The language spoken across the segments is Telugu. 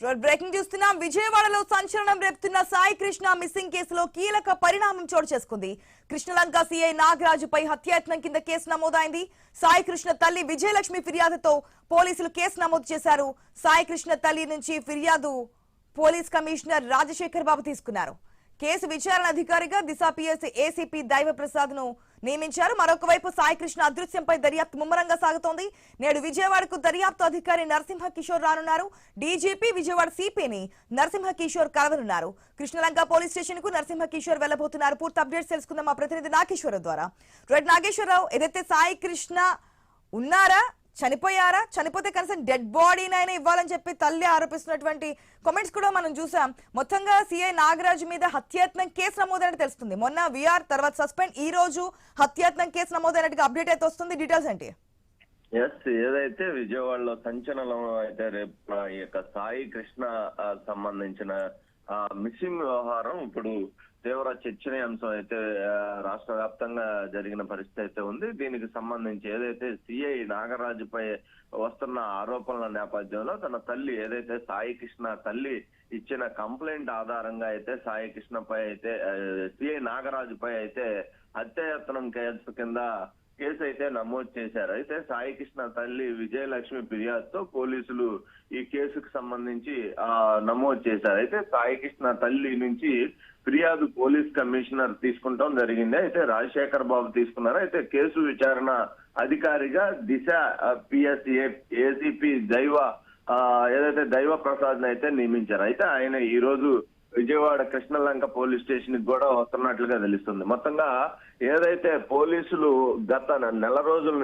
బ్రేకింగ్ చూస్తున్నాం. విజయవాడలో సంచలనం రేపుతున్న సాయి కృష్ణ మిస్సింగ్ కేసులో కీలక పరిణామం చోటు చేసుకుంది. కృష్ణలంక సీఐ నాగరాజుపై హత్యాయత్నం కింద కేసు నమోదైంది. సాయి కృష్ణ తల్లి విజయలక్ష్మి ఫిర్యాదుతో పోలీసులు కేసు నమోదు చేశారు. సాయి కృష్ణ తల్లి నుంచి ఫిర్యాదు పోలీస్ కమిషనర్ రాజశేఖర్ బాబు తీసుకున్నారు. కేసు విచారణ అధికారిగా దిశ పిఎస్ ఏసీపీ దైవప్రసాద్ ను నియమించారు. మరొక వైపు సాయి కృష్ణ అదృశ్యంపై దర్యాప్తు ముమ్మరంగా సాగుతోంది. నేడు విజయవాడకు దర్యాప్తు అధికారి నరసింహ కిషోర్ రానున్నారు. డీజీపీ విజయవాడ సిపిని నరసింహ కిషోర్ కలవనున్నారు. కృష్ణలంక పోలీస్ స్టేషన్ కు నరసింహ కిషోర్ వెళ్లబోతున్నారు. పూర్తి అప్డేట్స్ తెలుసుకుందాం మా ప్రతినిధి నాగేశ్వరరావు ద్వారా. నాగేశ్వరరావు, ఏదైతే సాయి కృష్ణ ఉన్నారా, చనిపోయారా, చనిపోతే కనీసం డెడ్ బాడీనైనా ఇవ్వాలని చెప్పి తల్లి ఆరోపిస్తున్నటువంటి కామెంట్స్ కూడా మనం చూసాం. మొత్తంగా సిఐ నాగరాజు మీద హత్యాయత్నం కేసు నమోదైనట్టు తెలుస్తుంది. మొన్న విఆర్ తర్వాత సస్పెండ్, ఈ రోజు హత్యాయత్నం కేసు నమోదైనట్టుగా అప్డేట్ అయితే వస్తుంది. డీటెయిల్స్ ఏంటి? ఏదైతే విజయవాడలో సంచలనం అయితే రేపు ఈ యొక్క సాయి కృష్ణ సంబంధించిన మిస్సింగ్ వ్యవహారం ఇప్పుడు తీవ్ర చర్చనీయాంశం అయితే రాష్ట్ర వ్యాప్తంగా జరిగిన పరిస్థితి అయితే ఉంది. దీనికి సంబంధించి ఏదైతే సిఐ నాగరాజుపై వస్తున్న ఆరోపణల నేపథ్యంలో తన తల్లి ఏదైతే సాయి కృష్ణ తల్లి ఇచ్చిన కంప్లైంట్ ఆధారంగా అయితే సాయి కృష్ణపై అయితే సిఐ నాగరాజుపై అయితే హత్యాయత్నం కేసు కింద కేసు అయితే నమోదు చేశారు. అయితే సాయి కృష్ణ తల్లి విజయలక్ష్మి ఫిర్యాదుతో పోలీసులు ఈ కేసుకు సంబంధించి నమోదు చేశారు. అయితే సాయి కృష్ణ తల్లి నుంచి ఫిర్యాదు పోలీస్ కమిషనర్ తీసుకుంటాం జరిగింది. అయితే రాజశేఖర్ బాబు తీసుకున్నారు. అయితే కేసు విచారణ అధికారిగా దిశ పిఎస్ ఏసీపీ ఏదైతే దైవ ప్రసాద్ అయితే నియమించారు. అయితే ఆయన ఈ రోజు విజయవాడ కృష్ణలంక పోలీస్ స్టేషన్ కి కూడా వస్తున్నట్లుగా తెలుస్తుంది. మొత్తంగా ఏదైతే పోలీసులు గత నెల రోజుల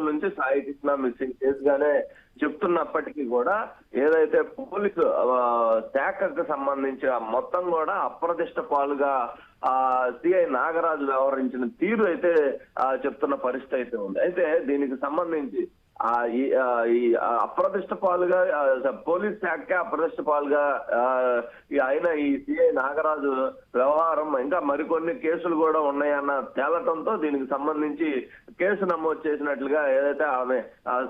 నుంచి సాయి కృష్ణ మిస్సింగ్ కేసుగానే చెప్తున్నప్పటికీ కూడా ఏదైతే పోలీసు శాఖకు సంబంధించి మొత్తం కూడా అప్రదిష్ట పాలుగా సిఐ నాగరాజు వ్యవహరించిన తీరు అయితే చెప్తున్న పరిస్థితి అయితే ఉంది. అయితే దీనికి సంబంధించి ఈ అప్రదిష్ట పాలుగా పోలీస్ శాఖ అప్రదిష్ట పాలుగా అయిన ఈ సిఐ నాగరాజు వ్యవహారం ఇంకా మరికొన్ని కేసులు కూడా ఉన్నాయన్న తేలటంతో దీనికి సంబంధించి కేసు నమోదు చేసినట్లుగా ఏదైతే ఆమె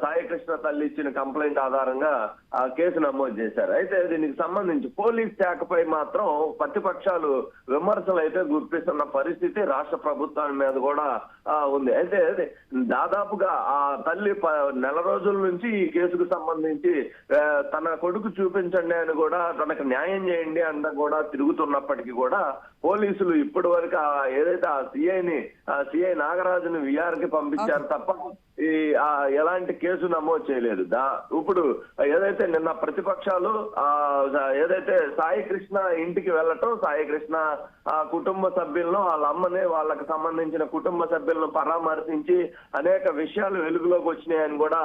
సాయి కృష్ణ తల్లి ఇచ్చిన కంప్లైంట్ ఆధారంగా ఆ కేసు నమోదు చేశారు. అయితే దీనికి సంబంధించి పోలీస్ శాఖపై మాత్రం ప్రతిపక్షాలు విమర్శలు అయితే గుర్తిస్తున్న పరిస్థితి రాష్ట్ర ప్రభుత్వం మీద కూడా ఉంది. అయితే దాదాపుగా ఆ తల్లి నెల రోజుల నుంచి ఈ కేసుకు సంబంధించి తన కొడుకు చూపించండి అని కూడా, తనకు న్యాయం చేయండి అంతా కూడా తిరుగుతున్నప్పటికీ కూడా పోలీసులు ఇప్పటి వరకు ఏదైతే సిఐ నాగరాజుని విఆర్ కి పంపించారు తప్ప ఈ ఎలాంటి కేసు నమోదు చేయలేదు. ఇప్పుడు ఏదైతే నిన్న ప్రతిపక్షాలు ఏదైతే సాయి కృష్ణ ఇంటికి వెళ్ళటం, సాయి కృష్ణ కుటుంబ సభ్యులను, వాళ్ళ అమ్మని, వాళ్ళకి సంబంధించిన కుటుంబ సభ్యులను పరామర్శించి అనేక విషయాలు వెలుగులోకి వచ్చినాయని కూడా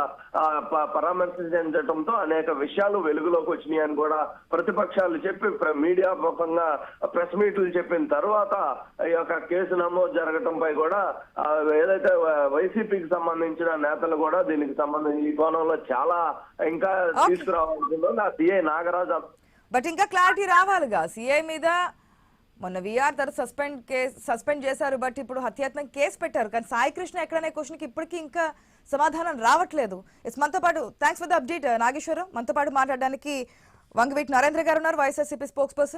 పరామర్శించడంతో అనేక విషయాలు వెలుగులోకి వచ్చినాయని కూడా ప్రతిపక్షాలు చెప్పి మీడియా ముఖంగా ప్రెస్ మీట్లు చెప్పిన తర్వాత ఈ యొక్క కేసు నమోదు జరగటంపై కూడా ఏదైతే వైసీపీకి సంబంధించిన నేతలు కూడా దీనికి సంబంధించి ఈ కోణంలో చాలా ఇంకా తీసుకురావాల్సిందో సిఐ నాగరాజు. బట్ ఇంకా క్లారిటీ రావాలిగా సిఐ మీద. మొన్న విఆర్ తర్వాత సస్పెండ్ చేశారు, బట్ ఇప్పుడు హత్యాయత్నం కేసు పెట్టారు. కానీ సాయి కృష్ణ ఎక్కడనే క్వశ్చన్ కి ఇప్పటికీ ఇంకా సమాధానం రావట్లేదు. మనతో పాటు thanks for the update Nageswara Rao. మనతో పాటు మాట్లాడడానికి వంగవీటి నరేంద్ర గారు ఉన్నారు, వైఎస్ఆర్సీపీ స్పోక్స్ పర్సన్.